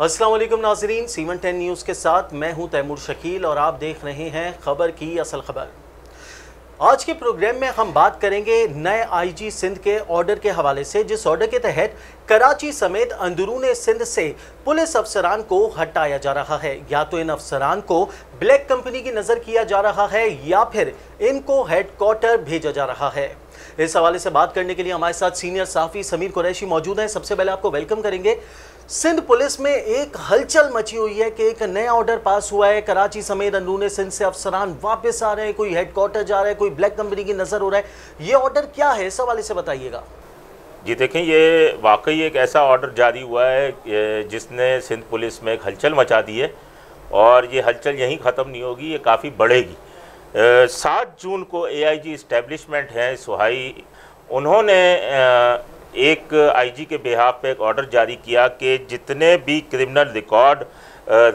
अस्सलाम वालेकुम नाज़रीन, सीवन 10 न्यूज़ के साथ मैं हूं तैमूर शकील और आप देख रहे हैं खबर की असल खबर। आज के प्रोग्राम में हम बात करेंगे नए आईजी सिंध के ऑर्डर के हवाले से, जिस ऑर्डर के तहत कराची समेत अंदरूनी सिंध से पुलिस अफसरान को हटाया जा रहा है। या तो इन अफसरान को ब्लैक कंपनी की नज़र किया जा रहा है या फिर इनको हेडक्वार्टर भेजा जा रहा है। इस हवाले से बात करने के लिए हमारे साथ सीनियर सहाफ़ी समीर कुरैशी मौजूद हैं। सबसे पहले आपको वेलकम करेंगे। सिंध पुलिस में एक हलचल मची हुई है कि एक नया ऑर्डर पास हुआ है, कराची समेत अंदरूनी सिंध से अफसरान वापस आ रहे हैं, कोई हेडक्वार्टर जा रहा है, कोई ब्लैक कंपनी की नज़र हो रहा है। ये ऑर्डर क्या है, इस हवाले से बताइएगा। जी देखें, ये वाकई एक ऐसा ऑर्डर जारी हुआ है जिसने सिंध पुलिस में एक हलचल मचा दी है और ये हलचल यहीं ख़त्म नहीं होगी, ये काफ़ी बढ़ेगी। 7 जून को AIG इस्टेब्लिशमेंट है सुहाई, उन्होंने एक आईजी के बिहाफ पे एक ऑर्डर जारी किया कि जितने भी क्रिमिनल रिकॉर्ड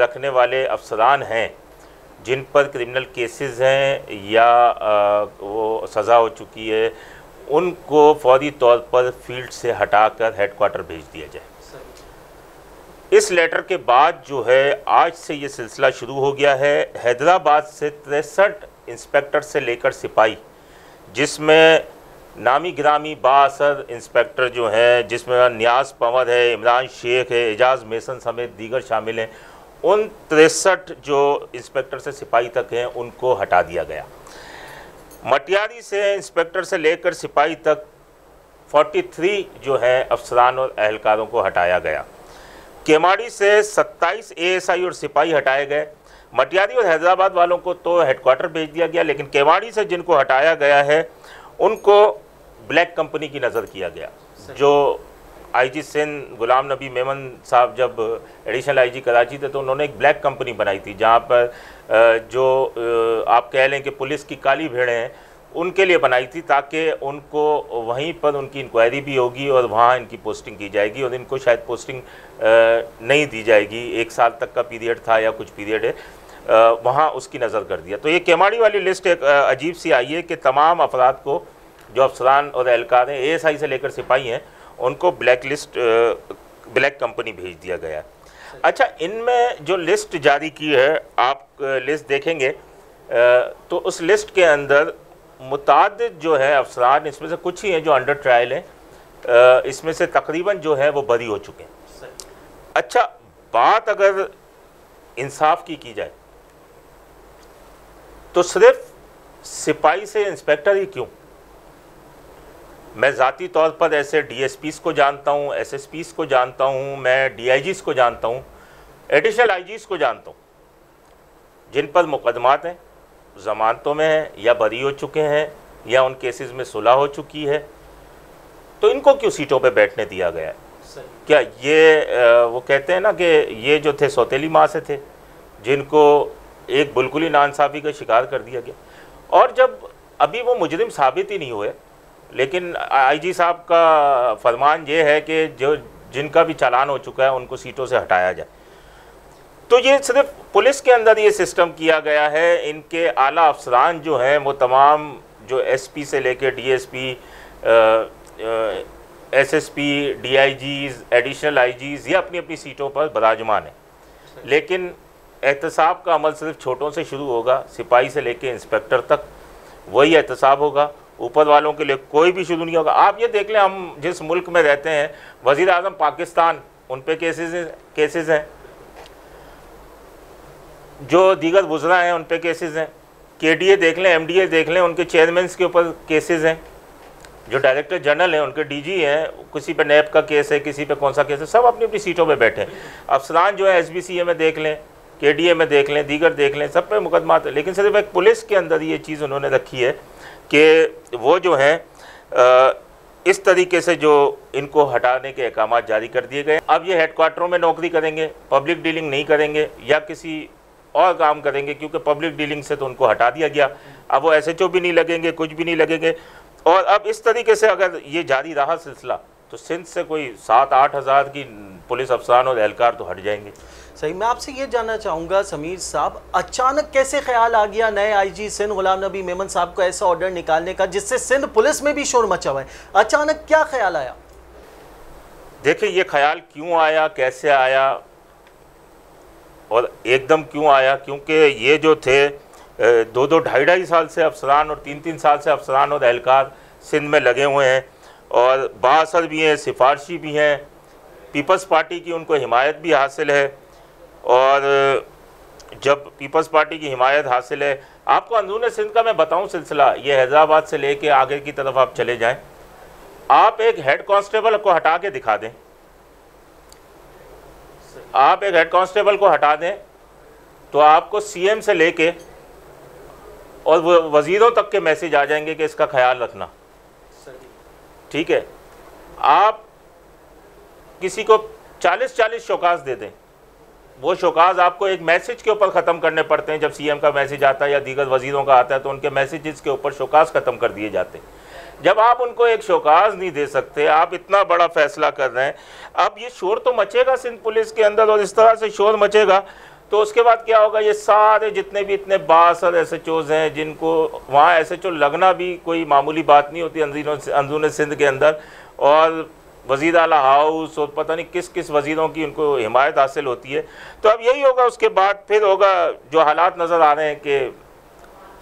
रखने वाले अफसरान हैं, जिन पर क्रिमिनल केसेस हैं या वो सज़ा हो चुकी है, उनको फौरी तौर पर फील्ड से हटाकर हेडक्वार्टर भेज दिया जाए। इस लेटर के बाद जो है आज से ये सिलसिला शुरू हो गया है। हैदराबाद से 63 इंस्पेक्टर से लेकर सिपाही, जिसमें नामी गिरामी बाअसर इंस्पेक्टर जो हैं, जिसमें नियाज पंवर है, इमरान शेख है, एजाज मेसन समेत दीगर शामिल हैं, उन 63 जो इंस्पेक्टर से सिपाही तक हैं उनको हटा दिया गया। मटियारी से इंस्पेक्टर से लेकर सिपाही तक 43 जो है अफसरान और अहलकारों को हटाया गया। केमाड़ी से 27 ASI और सिपाही हटाए गए। मटियारी और हैदराबाद वालों को तो हेडक्वार्टर भेज दिया गया, लेकिन केमाड़ी से जिनको हटाया गया है उनको ब्लैक कंपनी की नज़र किया गया। जो आईजी सिंध गुलाम नबी मेमन साहब जब एडिशनल आईजी कराची थे तो उन्होंने एक ब्लैक कंपनी बनाई थी, जहाँ पर जो आप कह लें कि पुलिस की काली भेड़ें हैं उनके लिए बनाई थी, ताकि उनको वहीं पर उनकी इंक्वायरी भी होगी और वहाँ इनकी पोस्टिंग की जाएगी। और इनको शायद पोस्टिंग नहीं दी जाएगी, 1 साल तक का पीरियड था या कुछ पीरियड है, वहाँ उसकी नज़र कर दिया। तो ये केमाड़ी वाली लिस्ट एक अजीब सी आई है कि तमाम अफराद को, जो अफसरान और एहलकार हैं, ASI से लेकर सिपाही हैं, उनको ब्लैक कंपनी भेज दिया गया है। अच्छा, इनमें जो लिस्ट जारी की है, आप लिस्ट देखेंगे तो उस लिस्ट के अंदर मुतादिद जो है अफसरान, इसमें से कुछ ही हैं जो अंडर ट्रायल हैं, इसमें से तकरीबन जो है वो बरी हो चुके हैं। अच्छा, बात अगर इंसाफ की जाए तो सिर्फ सिपाही से इंस्पेक्टर ही क्यों? मैं ज़ाती तौर पर ऐसे DSPs को जानता हूँ, SSPs को जानता हूँ, मैं DIGs को जानता हूँ, एडिशनल IGs को जानता हूँ, जिन पर मुकदमात हैं, ज़मानतों में हैं या बरी हो चुके हैं या उन केसेस में सुलह हो चुकी है। तो इनको क्यों सीटों पे बैठने दिया गया है? क्या ये वो कहते हैं ना कि ये जो थे सौतेली माँ से थे, जिनको एक बिल्कुल ही नाइंसाफ़ी का शिकार कर दिया गया। और जब अभी वो मुजरिम साबित ही नहीं हुए, लेकिन आईजी साहब का फरमान ये है कि जो जिनका भी चालान हो चुका है उनको सीटों से हटाया जाए। तो ये सिर्फ पुलिस के अंदर ये सिस्टम किया गया है। इनके आला अफसरान जो हैं वो तमाम, जो SP से लेकर DSP, SSP, DIGs, additional IGs, ये अपनी अपनी सीटों पर बराजमान है। लेकिन एहतसाब का अमल सिर्फ छोटों से शुरू होगा, सिपाही से लेकर इंस्पेक्टर तक वही एहतसाब होगा, ऊपर वालों के लिए कोई भी शुरू नहीं होगा। आप ये देख लें, हम जिस मुल्क में रहते हैं, वज़ीर आज़म पाकिस्तान, उन पे केसेस हैं, जो दीगर वज़रा हैं उन पे केसेस हैं, KDA देख लें, MDA देख लें, उनके चेयरमैन के ऊपर केसेस हैं, जो डायरेक्टर जनरल हैं, उनके DG हैं, किसी पे नैब का केस है, किसी पे कौन सा केस है, सब अपनी अपनी सीटों पे बैठे हैं। अफसरान जो है SBCA में देख लें, KDA में देख लें, दीगर देख लें, सब पे मुकदमात है। लेकिन सिर्फ एक पुलिस के अंदर ये चीज़ उन्होंने रखी है कि वो जो है इस तरीके से जो इनको हटाने के अहकाम जारी कर दिए गए। अब ये हेडक्वार्टरों में नौकरी करेंगे, पब्लिक डीलिंग नहीं करेंगे या किसी और काम करेंगे, क्योंकि पब्लिक डीलिंग से तो उनको हटा दिया गया। अब वो SHO भी नहीं लगेंगे, कुछ भी नहीं लगेंगे। और अब इस तरीके से अगर ये जारी रहा सिलसिला तो सिंध से कोई 7-8 हज़ार की पुलिस अफसरान और एहलकार तो हट जाएंगे। सही, मैं आपसे ये जानना चाहूँगा समीर साहब, अचानक कैसे ख्याल आ गया नए आईजी सिंध गुलाम नबी मेमन साहब को ऐसा ऑर्डर निकालने का जिससे सिंध पुलिस में भी शोर मचा हुआ है? अचानक क्या ख्याल आया? देखिए, ये ख्याल क्यों आया, कैसे आया, और एकदम क्यों आया, क्योंकि ये जो थे 2-2 ढाई साल से अफसरान और 3-3 साल से अफसरान और एहलकार सिंध में लगे हुए हैं और बाअसर भी हैं, सिफारशी भी हैं, पीपल्स पार्टी की उनको हिमायत भी हासिल है। और जब पीपल्स पार्टी की हिमायत हासिल है, आपको अंदरून सिंध का मैं बताऊं सिलसिला, ये हैदराबाद से लेके आगे की तरफ आप चले जाएं, आप एक हेड कांस्टेबल को हटा के दिखा दें, आप एक हेड कांस्टेबल को हटा दें तो आपको सीएम से लेके और वजीरों तक के मैसेज आ जाएंगे कि इसका ख्याल रखना। ठीक है, आप किसी को 40-40 शौकास दे दें, वो शौकास आपको एक मैसेज के ऊपर ख़त्म करने पड़ते हैं। जब सीएम का मैसेज आता है या दीगर वजीरों का आता है तो उनके मैसेजेस के ऊपर शौकास ख़त्म कर दिए जाते हैं। जब आप उनको एक शौकास नहीं दे सकते, आप इतना बड़ा फैसला कर रहे हैं, अब ये शोर तो मचेगा सिंध पुलिस के अंदर, और इस तरह से शोर मचेगा तो उसके बाद क्या होगा, ये सारे जितने भी इतने बाअसर SHOs हैं जिनको वहाँ SHO लगना भी कोई मामूली बात नहीं होती अंदरून सिंध के अंदर, और वज़ीर आला हाउस और पता नहीं किस किस वज़ीरों की उनको हिमायत हासिल होती है। तो अब यही होगा, उसके बाद फिर होगा जो हालात नज़र आ रहे हैं कि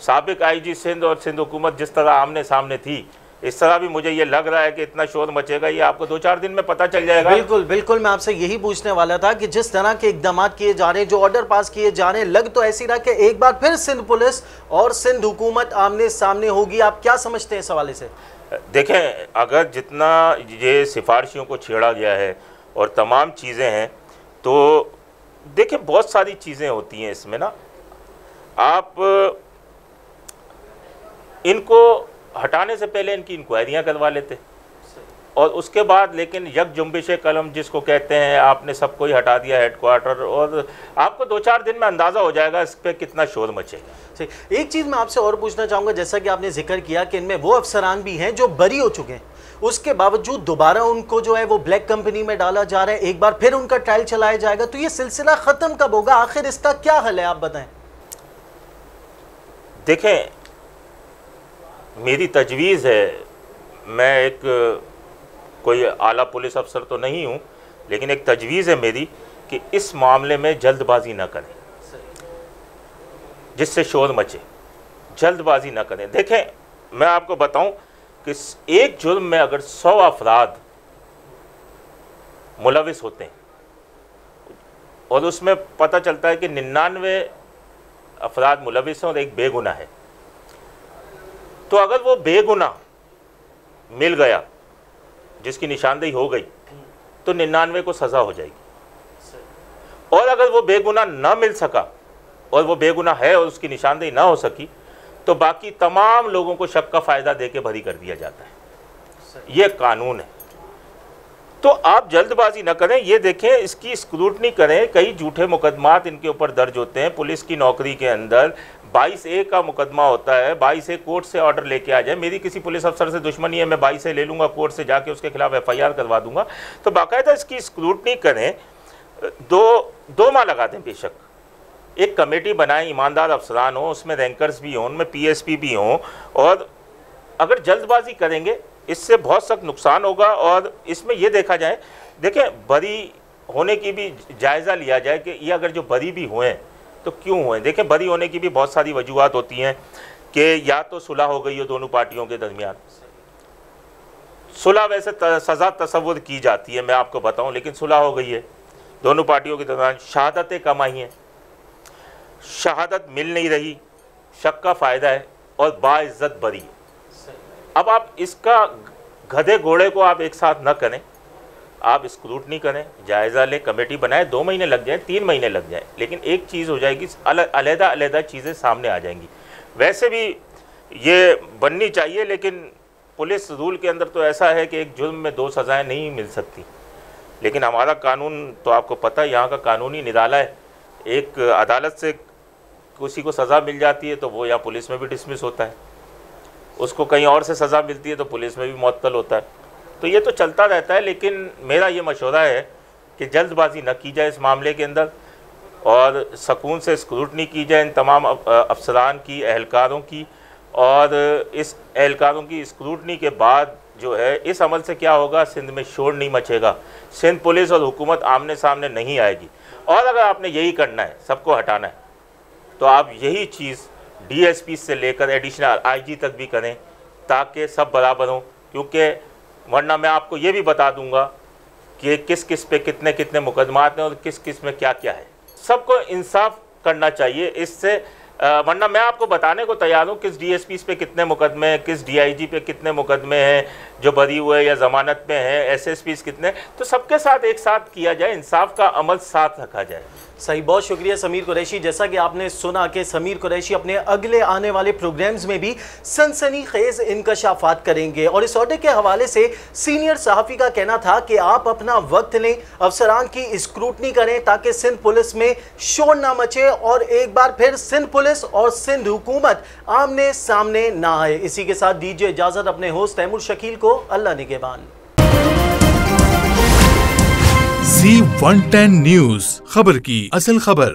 साबिक IG सिंध और सिंध हुकूमत जिस तरह आमने सामने थी, इस तरह भी मुझे ये लग रहा है कि इतना शोर मचेगा, ये आपको 2-4 दिन में पता चल जाएगा। बिल्कुल बिल्कुल, मैं आपसे यही पूछने वाला था कि जिस तरह के इकदाम किए जा रहे हैं, जो ऑर्डर पास किए जा रहे हैं, लग तो ऐसी रहा कि एक बार फिर सिंध पुलिस और सिंध हुकूमत आमने सामने होगी। आप क्या समझते हैं इस हवाले से? देखें, अगर जितना ये सिफारिशियों को छेड़ा गया है और तमाम चीज़ें हैं, तो देखें बहुत सारी चीज़ें होती हैं इसमें ना, आप इनको हटाने से पहले इनकी इंक्वायरियाँ करवा लेते और उसके बाद लेकिन यक जुम्बिश कलम जिसको कहते हैं, आपने सबको ही हटा दिया हेडक्वार्टर, और आपको 2-4 दिन में अंदाज़ा हो जाएगा इस पर कितना शोर मचेगा। एक चीज़ मैं आपसे और पूछना चाहूँगा, जैसा कि आपने जिक्र किया कि इनमें वो अफसरान भी हैं जो बरी हो चुके हैं, उसके बावजूद दोबारा उनको जो है वो ब्लैक कंपनी में डाला जा रहा है, एक बार फिर उनका ट्रायल चलाया जाएगा, तो ये सिलसिला ख़त्म कब होगा? आखिर इसका क्या हल है, आप बताएं। देखें, मेरी तजवीज़ है, मैं एक कोई आला पुलिस अफसर तो नहीं हूँ, लेकिन एक तजवीज़ है मेरी कि इस मामले में जल्दबाजी ना करें जिससे शोर मचे, जल्दबाजी ना करें। देखें, मैं आपको बताऊं कि एक जुर्म में अगर 100 अफराद मुलविस होते हैं और उसमें पता चलता है कि 99 अफराद मुलविस हैं और एक बेगुनाह है, तो अगर वो बेगुनाह मिल गया जिसकी निशानदेही हो गई तो 99 को सज़ा हो जाएगी, और अगर वो बेगुनाह ना मिल सका और वो बेगुनाह है और उसकी निशानदेही ना हो सकी तो बाकी तमाम लोगों को शक का फ़ायदा देके बरी कर दिया जाता है। ये कानून है, तो आप जल्दबाजी ना करें, ये देखें, इसकी स्क्रूटनी करें। कई झूठे मुकदमात इनके ऊपर दर्ज होते हैं पुलिस की नौकरी के अंदर। 22A का मुकदमा होता है, 22A कोर्ट से ऑर्डर लेके आ जाए, मेरी किसी पुलिस अफसर से दुश्मनी है, मैं 22A ले लूँगा कोर्ट से जाके उसके खिलाफ FIR करवा दूंगा। तो बाकायदा इसकी स्क्रूटनी करें, दो माह लगा दें, बेशक एक कमेटी बनाएं, ईमानदार अफसरान हो, उसमें रैंकर्स भी हों, उनमें PSP भी हों, और अगर जल्दबाजी करेंगे इससे बहुत सख्त नुकसान होगा। और इसमें यह देखा जाए, देखें, बरी होने की भी जायज़ा लिया जाए कि ये अगर जो बरी भी हुए तो क्यों हुए। देखें, बरी होने की भी बहुत सारी वजूहात होती हैं कि या तो सुलह हो गई हो दोनों पार्टियों के दरमियान, सुलह वैसे सज़ा तसव्वुर की जाती है, मैं आपको बताऊं, लेकिन सुलह हो गई है दोनों पार्टियों के दरमियान, शहादतें कम आई हैं, शहादत मिल नहीं रही, शक का फ़ायदा है और बाइज्जत बरी है। अब आप इसका गधे घोड़े को आप एक साथ न करें, आप स्क्रूटनी करें, जायज़ा लें, कमेटी बनाएं, 2 महीने लग जाएं, 3 महीने लग जाएं, लेकिन एक चीज़ हो जाएगी, अलग-अलग चीज़ें सामने आ जाएंगी। वैसे भी ये बननी चाहिए, लेकिन पुलिस रूल के अंदर तो ऐसा है कि एक जुर्म में 2 सज़ाएं नहीं मिल सकती, लेकिन हमारा कानून तो आपको पता है, यहाँ का कानूनी निराला है। एक अदालत से किसी को सज़ा मिल जाती है तो वो यहाँ पुलिस में भी डिसमिस होता है, उसको कहीं और से सज़ा मिलती है तो पुलिस में भी मुअत्तल होता है। तो ये तो चलता रहता है, लेकिन मेरा ये मशवरा है कि जल्दबाजी न की जाए इस मामले के अंदर और सुकून से स्क्रूटनी की जाए इन तमाम अफसरान की, एहलकारों की, और इस एहलकारों की स्क्रूटनी के बाद जो है, इस अमल से क्या होगा, सिंध में शोर नहीं मचेगा, सिंध पुलिस और हुकूमत आमने सामने नहीं आएगी। और अगर आपने यही करना है, सबको हटाना है, तो आप यही चीज़ DSP से लेकर एडिशनल IG तक भी करें, ताकि सब बराबर हों। क्योंकि वरना मैं आपको ये भी बता दूंगा कि किस किस पे कितने कितने मुकदमात हैं और किस किस में क्या क्या है। सबको इंसाफ करना चाहिए इससे, वरना मैं आपको बताने को तैयार हूँ किस DSP पे कितने मुकदमे हैं, किस DIG पे कितने मुकदमे हैं जो बरी हुए या ज़मानत पे हैं, SSPs कितने, तो सबके साथ एक साथ किया जाए, इंसाफ का अमल साथ रखा जाए। सही, बहुत शुक्रिया समीर कुरैशी। जैसा कि आपने सुना कि समीर कुरैशी अपने अगले आने वाले प्रोग्राम्स में भी सनसनीखेज इंकशाफात करेंगे। और इस ऑर्डर के हवाले से सीनियर सहाफ़ी का कहना था कि आप अपना वक्त लें, अफसरान की स्क्रूटनी करें ताकि सिंध पुलिस में शोर ना मचे और एक बार फिर सिंध पुलिस और सिंध हुकूमत आमने सामने ना आए। इसी के साथ दीजिए इजाज़त अपने होस्ट तैमूर शकील को। अल्लाह निगहबान। Z110 न्यूज़, खबर की असल खबर।